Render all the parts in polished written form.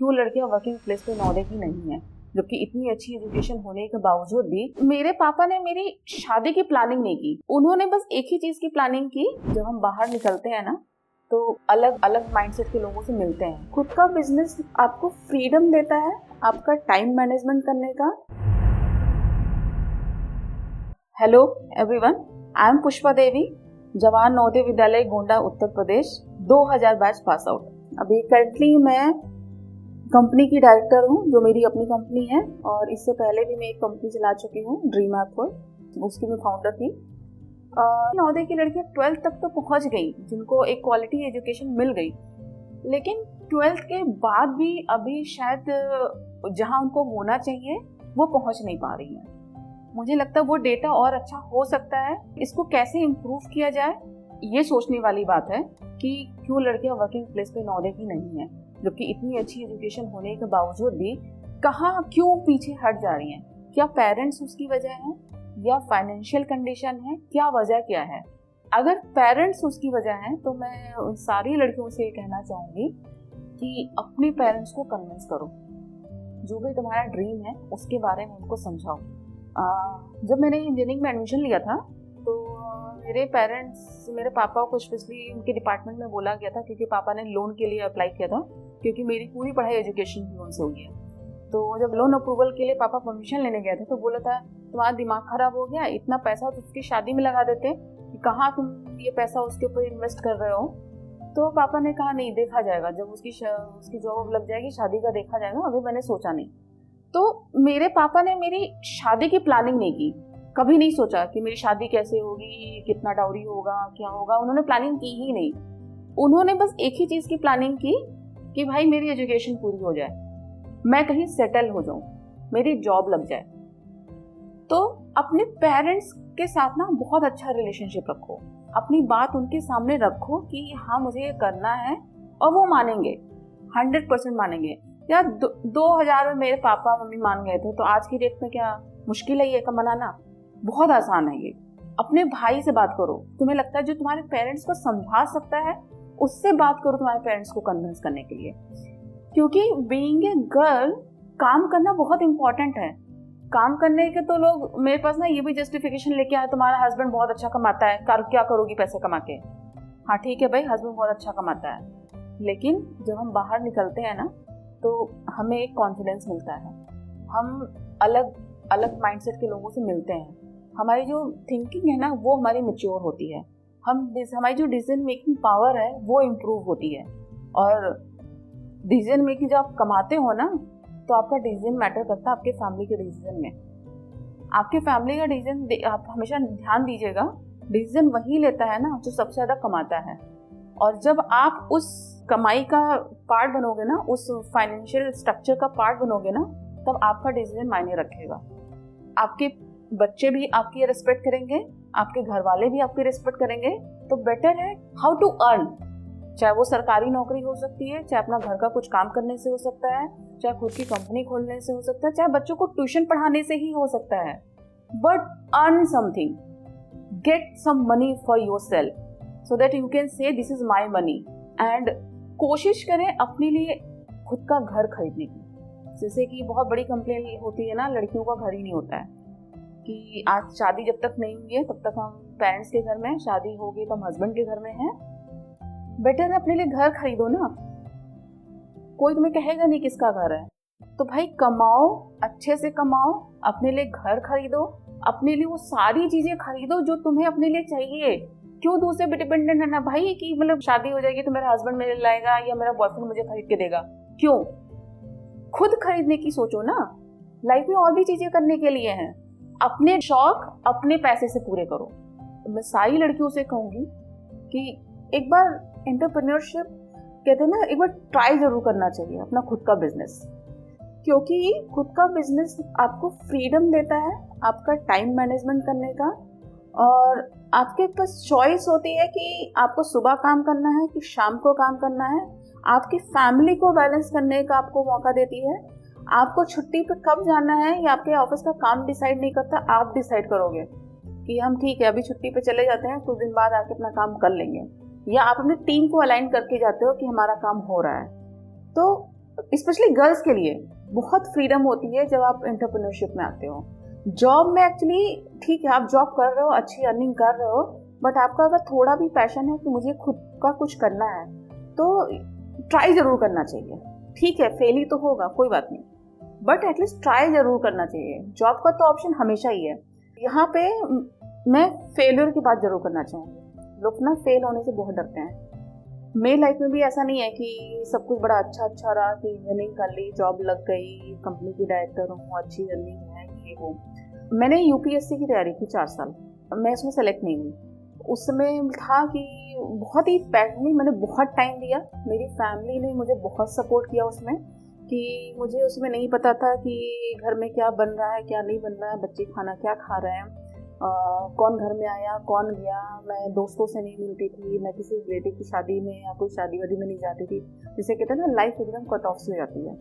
क्यों लड़कियां working place पे नौदेखी नहीं है, जबकि इतनी अच्छी एजुकेशन होने के बावजूद भी। मेरे पापा ने मेरी शादी की प्लानिंग नहीं की, उन्होंने बस एक ही चीज की प्लानिंग की, जब हम बाहर निकलते हैं ना तो अलग अलग माइंडसेट के लोगों से मिलते हैं। खुद का बिजनेस आपको फ्रीडम देता है आपका टाइम मैनेजमेंट करने का। Hello everyone, I am Pushpa Devi, Jawahar Navodaya Vidyalaya Gonda Uttar Pradesh, 2000 batch pass out. अभी करंटली मैं कंपनी की डायरेक्टर हूँ, जो मेरी अपनी कंपनी है, और इससे पहले भी मैं एक कंपनी चला चुकी हूँ, ड्रीम ऐप पर, उसकी मैं फाउंडर थी। नवोदय की लड़कियाँ 12th तक तो पहुँच गई, जिनको एक क्वालिटी एजुकेशन मिल गई, लेकिन 12th के बाद भी अभी शायद जहाँ उनको होना चाहिए वो पहुँच नहीं पा रही है। मुझे लगता है वो डेटा और अच्छा हो सकता है। इसको कैसे इम्प्रूव किया जाए, ये सोचने वाली बात है कि क्यों लड़कियां वर्किंग प्लेस पे नौदेखी नहीं है, जबकि इतनी अच्छी एजुकेशन होने के बावजूद भी कहाँ क्यों पीछे हट जा रही हैं। क्या पेरेंट्स उसकी वजह है या फाइनेंशियल कंडीशन है, क्या वजह क्या है? अगर पेरेंट्स उसकी वजह है तो मैं उन सारी लड़कियों से कहना चाहूँगी कि अपने पेरेंट्स को कन्विंस करो, जो भी तुम्हारा ड्रीम है उसके बारे में उनको समझाओ। जब मैंने इंजीनियरिंग में एडमिशन लिया था तो मेरे पापा को स्पेशली उनके डिपार्टमेंट में बोला गया था, क्योंकि पापा ने लोन के लिए अप्लाई किया था, क्योंकि मेरी पूरी पढ़ाई एजुकेशन लोन से हुई है। तो जब लोन अप्रूवल के लिए पापा परमिशन लेने गए थे तो बोला था तुम्हारा दिमाग खराब हो गया, इतना पैसा तो उसकी शादी में लगा देते कि कहाँ तुम ये पैसा उसके ऊपर इन्वेस्ट कर रहे हो। तो पापा ने कहा नहीं, देखा जाएगा, जब उसकी जॉब लग जाएगी शादी का देखा जाएगा, अभी मैंने सोचा नहीं। तो मेरे पापा ने मेरी शादी की प्लानिंग नहीं की, कभी नहीं सोचा कि मेरी शादी कैसे होगी, कितना डाउरी होगा, क्या होगा, उन्होंने प्लानिंग की ही नहीं। उन्होंने बस एक ही चीज़ की प्लानिंग की कि भाई मेरी एजुकेशन पूरी हो जाए, मैं कहीं सेटल हो जाऊं, मेरी जॉब लग जाए। तो अपने पेरेंट्स के साथ ना बहुत अच्छा रिलेशनशिप रखो, अपनी बात उनके सामने रखो कि हाँ मुझे ये करना है, और वो मानेंगे, 100% मानेंगे। यार 2000 में मेरे पापा मम्मी मान गए थे, तो आज की डेट में क्या मुश्किल है ये का मनाना? बहुत आसान है ये। अपने भाई से बात करो, तुम्हें लगता है जो तुम्हारे पेरेंट्स को समझा सकता है उससे बात करो तुम्हारे पेरेंट्स को कन्विंस करने के लिए, क्योंकि बीइंग ए गर्ल काम करना बहुत इंपॉर्टेंट है। काम करने के तो लोग मेरे पास ना ये भी जस्टिफिकेशन लेके आए, तुम्हारा हस्बैंड बहुत अच्छा कमाता है, क्या करोगी पैसे कमा के? हाँ ठीक है भाई, हस्बैंड बहुत अच्छा कमाता है, लेकिन जब हम बाहर निकलते हैं ना तो हमें एक कॉन्फिडेंस मिलता है, हम अलग अलग माइंडसेट के लोगों से मिलते हैं, हमारी जो थिंकिंग है ना वो हमारी मैच्योर होती है, हमारी जो डिसीजन मेकिंग पावर है वो इम्प्रूव होती है। और डिसीजन मेकिंग जब आप कमाते हो ना तो आपका डिसीजन मैटर करता है आपके फैमिली के डिसीजन में। आपके फैमिली का डिसीजन आप हमेशा ध्यान दीजिएगा, डिसीजन वही लेता है ना जो सबसे ज़्यादा कमाता है, और जब आप उस कमाई का पार्ट बनोगे ना, उस फाइनेंशियल स्ट्रक्चर का पार्ट बनोगे ना, तब आपका डिसीजन मायने रखेगा। आपके बच्चे भी आपकी रिस्पेक्ट करेंगे, आपके घर वाले भी आपकी रिस्पेक्ट करेंगे। तो बेटर है हाउ टू अर्न, चाहे वो सरकारी नौकरी हो सकती है, चाहे अपना घर का कुछ काम करने से हो सकता है, चाहे खुद की कंपनी खोलने से हो सकता है, चाहे बच्चों को ट्यूशन पढ़ाने से ही हो सकता है, but earn something, get some money for yourself so that you can say this is my money. And कोशिश करें अपने लिए खुद का घर खरीदने की। जैसे कि बहुत बड़ी कंप्लेन होती है ना, लड़कियों का घर ही नहीं होता है, कि आज शादी जब तक नहीं हुई है तब तक हम पेरेंट्स के घर में हैं, शादी हो गई तो हम हस्बैंड के घर में हैं। बेटर है अपने लिए घर खरीदो ना, कोई तुम्हें कहेगा नहीं किसका घर है। तो भाई कमाओ, अच्छे से कमाओ, अपने लिए घर खरीदो, अपने लिए वो सारी चीजें खरीदो जो तुम्हें अपने लिए चाहिए। क्यों दूसरे पे डिपेंडेंट रहना भाई, कि मतलब शादी हो जाएगी तो मेरा हस्बैंड मेरे लाएगा या मेरा बॉयफ्रेंड मुझे खरीद के देगा? क्यों? खुद खरीदने की सोचो ना, लाइफ में और भी चीजें करने के लिए हैं। अपने शौक अपने पैसे से पूरे करो। मैं सारी लड़कियों से कहूंगी कि एक बार एंटरप्रेन्योरशिप कहते हैं ना, एक बार ट्राई जरूर करना चाहिए अपना खुद का बिजनेस, क्योंकि खुद का बिजनेस आपको फ्रीडम देता है आपका टाइम मैनेजमेंट करने का, और आपके पास चॉइस होती है कि आपको सुबह काम करना है कि शाम को काम करना है। आपकी फैमिली को बैलेंस करने का आपको मौका देती है। आपको छुट्टी पे कब जाना है या आपके ऑफिस का काम डिसाइड नहीं करता, आप डिसाइड करोगे कि हम ठीक है अभी छुट्टी पे चले जाते हैं, कुछ दिन बाद आके अपना काम कर लेंगे, या आप अपनी टीम को अलाइन करके जाते हो कि हमारा काम हो रहा है। तो स्पेशली गर्ल्स के लिए बहुत फ्रीडम होती है जब आप एंटरप्रेन्योरशिप में आते हो। जॉब में एक्चुअली ठीक है, आप जॉब कर रहे हो, अच्छी अर्निंग कर रहे हो, बट आपका अगर थोड़ा भी पैशन है कि मुझे खुद का कुछ करना है तो ट्राई जरूर करना चाहिए। ठीक है, फेल ही तो होगा, कोई बात नहीं, बट एटलीस्ट ट्राई जरूर करना चाहिए। जॉब का तो ऑप्शन हमेशा ही है। यहाँ पे मैं फेलियर की बात जरूर करना चाहूँगी। लोग ना फेल होने से बहुत डरते हैं। मेरी लाइफ में भी ऐसा नहीं है कि सब कुछ बड़ा अच्छा रहा कि अर्निंग कर ली, जॉब लग गई, कंपनी की डायरेक्टर हूँ, अच्छी अर्निंग है, ये वो। मैंने यूपीएससी की तैयारी की 4 साल, मैं उसमें सेलेक्ट नहीं हुई। उस समय था कि बहुत ही पैशनेटली मैंने बहुत टाइम दिया। मेरी फैमिली ने मुझे बहुत सपोर्ट किया उसमें, कि मुझे उसमें नहीं पता था कि घर में क्या बन रहा है, क्या नहीं बन रहा है, बच्चे खाना क्या खा रहे हैं, कौन घर में आया, कौन गया। मैं दोस्तों से नहीं मिलती थी, मैं किसी रिलेटिव की शादी में या कोई शादी वादी में नहीं जाती थी। जिसे कहते हैं ना, लाइफ एकदम कट ऑफ हो जाती है।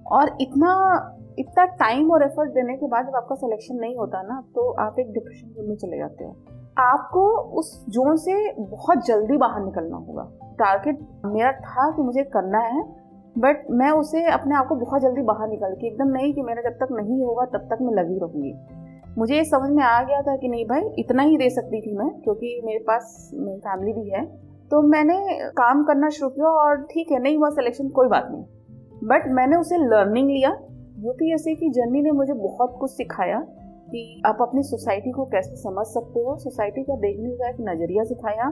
और इतना टाइम और एफर्ट देने के बाद जब आपका सिलेक्शन नहीं होता ना, तो आप एक डिप्रेशन जोन में चले जाते हो। आपको उस जोन से बहुत जल्दी बाहर निकलना होगा। टारगेट मेरा था कि मुझे करना है, बट मैं उसे अपने आप को बहुत जल्दी बाहर निकल के, एकदम नहीं कि मेरा जब तक नहीं होगा तब तक मैं लगी रहूंगी। मुझे ये समझ में आ गया था कि नहीं भाई, इतना ही दे सकती थी मैं, क्योंकि मेरे पास मेरी फैमिली भी है। तो मैंने काम करना शुरू किया, और ठीक है, नहीं हुआ सिलेक्शन, कोई बात नहीं, बट मैंने उसे लर्निंग लिया। यूपीएससी की जर्नी ने मुझे बहुत कुछ सिखाया कि आप अपनी सोसाइटी को कैसे समझ सकते हो, सोसाइटी का देखने का एक नज़रिया सिखाया।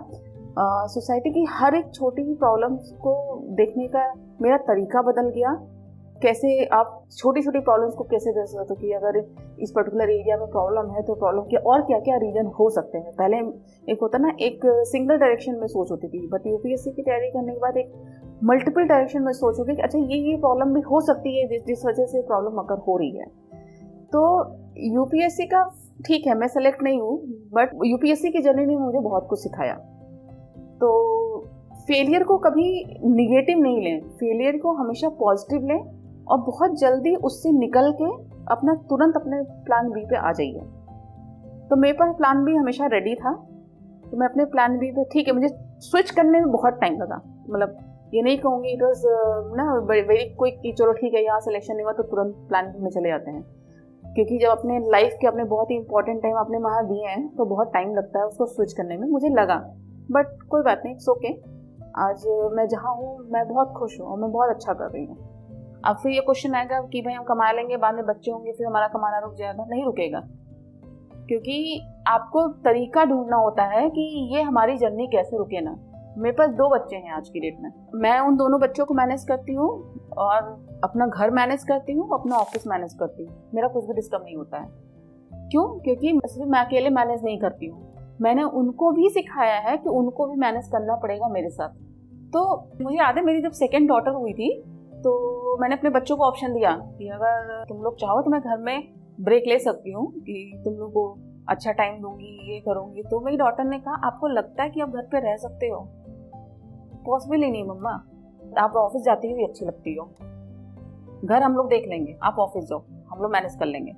सोसाइटी की हर एक छोटी प्रॉब्लम्स को देखने का मेरा तरीका बदल गया। कैसे आप छोटी छोटी प्रॉब्लम्स को कैसे देख सकते हो कि अगर इस पर्टिकुलर एरिया में प्रॉब्लम है तो प्रॉब्लम के और क्या क्या रीजन हो सकते हैं। पहले एक होता ना, एक सिंगल डायरेक्शन में सोच होती थी, बट यूपीएससी की तैयारी करने के बाद एक मल्टीपल डायरेक्शन में सोच होगी कि अच्छा ये प्रॉब्लम भी हो सकती है जिस वजह से प्रॉब्लम अगर हो रही है। तो यूपीएससी का ठीक है, मैं सेलेक्ट नहीं हूँ, बट यूपीएससी की जर्नी ने मुझे बहुत कुछ सिखाया। तो फेलियर को कभी निगेटिव नहीं लें, फेलियर को हमेशा पॉजिटिव लें, और बहुत जल्दी उससे निकल के तुरंत अपने प्लान बी पे आ जाइए। तो मेरे पास प्लान बी हमेशा रेडी था, तो मैं अपने प्लान बी पे, ठीक है, मुझे स्विच करने में बहुत टाइम लगा। मतलब ये नहीं कहूँगी इट वॉज ना वेरी क्विक कि चलो ठीक है, यहाँ सिलेक्शन नहीं हुआ तो तुरंत प्लान बी में चले जाते हैं, क्योंकि जब अपने लाइफ के अपने बहुत ही इंपॉर्टेंट टाइम अपने वहाँ दिए हैं तो बहुत टाइम लगता है उसको स्विच करने में, मुझे लगा। बट कोई बात नहीं, इट्स ओके। आज मैं जहाँ हूँ मैं बहुत खुश हूँ और मैं बहुत अच्छा कर रही हूँ। अब फिर ये क्वेश्चन आएगा कि भाई हम कमा लेंगे, बाद में बच्चे होंगे, फिर हमारा कमाना रुक जाएगा। नहीं रुकेगा, क्योंकि आपको तरीका ढूंढना होता है कि ये हमारी जर्नी कैसे रुके ना। मेरे पास 2 बच्चे हैं आज की डेट में, मैं उन दोनों बच्चों को मैनेज करती हूँ और अपना घर मैनेज करती हूँ, अपना ऑफिस मैनेज करती हूँ। मेरा कुछ भी डिस्टर्ब नहीं होता है। क्यों? क्योंकि सिर्फ मैं अकेले मैनेज नहीं करती हूँ, मैंने उनको भी सिखाया है कि उनको भी मैनेज करना पड़ेगा मेरे साथ। तो मुझे याद है, मेरी जब सेकेंड डॉटर हुई थी तो मैंने अपने बच्चों को ऑप्शन दिया कि अगर तुम लोग चाहो तो मैं घर में ब्रेक ले सकती हूँ, कि तुम लोग को अच्छा टाइम दूंगी, ये करूँगी। तो मेरी डॉटर ने कहा, आपको लगता है कि आप घर पे रह सकते हो? पॉसिबल ही नहीं मम्मा, आप ऑफिस जाती हुई अच्छी लगती हो, घर हम लोग देख लेंगे, आप ऑफिस जाओ, हम लोग मैनेज कर लेंगे।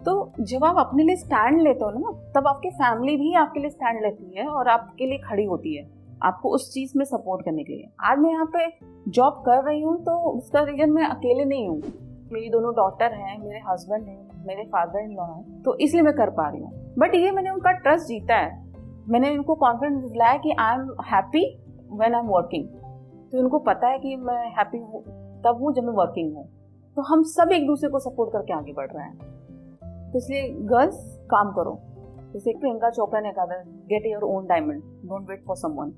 तो जब आप अपने लिए स्टैंड लेते हो ना, तब आपकी फैमिली भी आपके लिए स्टैंड लेती है और आपके लिए खड़ी होती है, आपको उस चीज़ में सपोर्ट करने के लिए। आज मैं यहाँ पे जॉब कर रही हूँ तो उसका रीजन मैं अकेले नहीं हूँ, मेरी दोनों डॉटर हैं, मेरे हस्बैंड हैं, मेरे फादर इन लॉ हैं, तो इसलिए मैं कर पा रही हूँ। बट ये मैंने उनका ट्रस्ट जीता है, मैंने उनको कॉन्फिडेंस दिलाया कि I am happy when I am working. तो उनको पता है कि मैं हैप्पी हूँ तब हूँ जब मैं वर्किंग हूँ। तो हम सब एक दूसरे को सपोर्ट करके आगे बढ़ रहे हैं। तो इसलिए गर्ल्स, काम करो, जैसे प्रियंका चोपड़ा ने कहा, get your own diamond, don't wait for someone.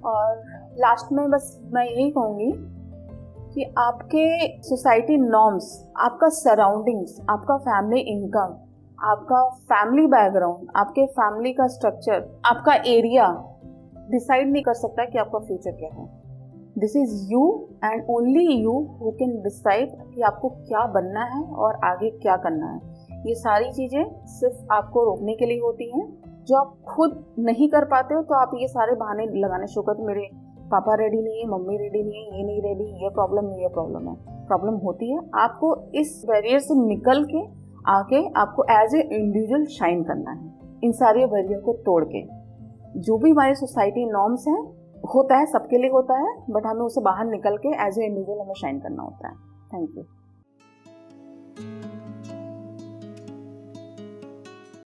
और लास्ट में बस मैं यही कहूँगी कि आपके सोसाइटी नॉर्म्स, आपका सराउंडिंग्स, आपका फैमिली इनकम, आपका फैमिली बैकग्राउंड, आपके फैमिली का स्ट्रक्चर, आपका एरिया डिसाइड नहीं कर सकता कि आपका फ्यूचर क्या है। This is you and only you who can decide कि आपको क्या बनना है और आगे क्या करना है। ये सारी चीज़ें सिर्फ आपको रोकने के लिए होती हैं। जो आप खुद नहीं कर पाते हो तो आप ये सारे बहाने लगाने शुरू करते, मेरे पापा रेडी नहीं है, मम्मी रेडी नहीं है, ये नहीं रेडी, ये प्रॉब्लम है, ये प्रॉब्लम है। प्रॉब्लम होती है, आपको इस बैरियर से निकल के आके आपको एज ए इंडिविजुअल शाइन करना है, इन सारे बैरियर को तोड़ के। जो भी हमारी सोसाइटी नॉर्म्स हैं होता है, सबके लिए होता है, बट हमें उसे बाहर निकल के एज ए इंडिविजुअल हमें शाइन करना होता है। Thank you.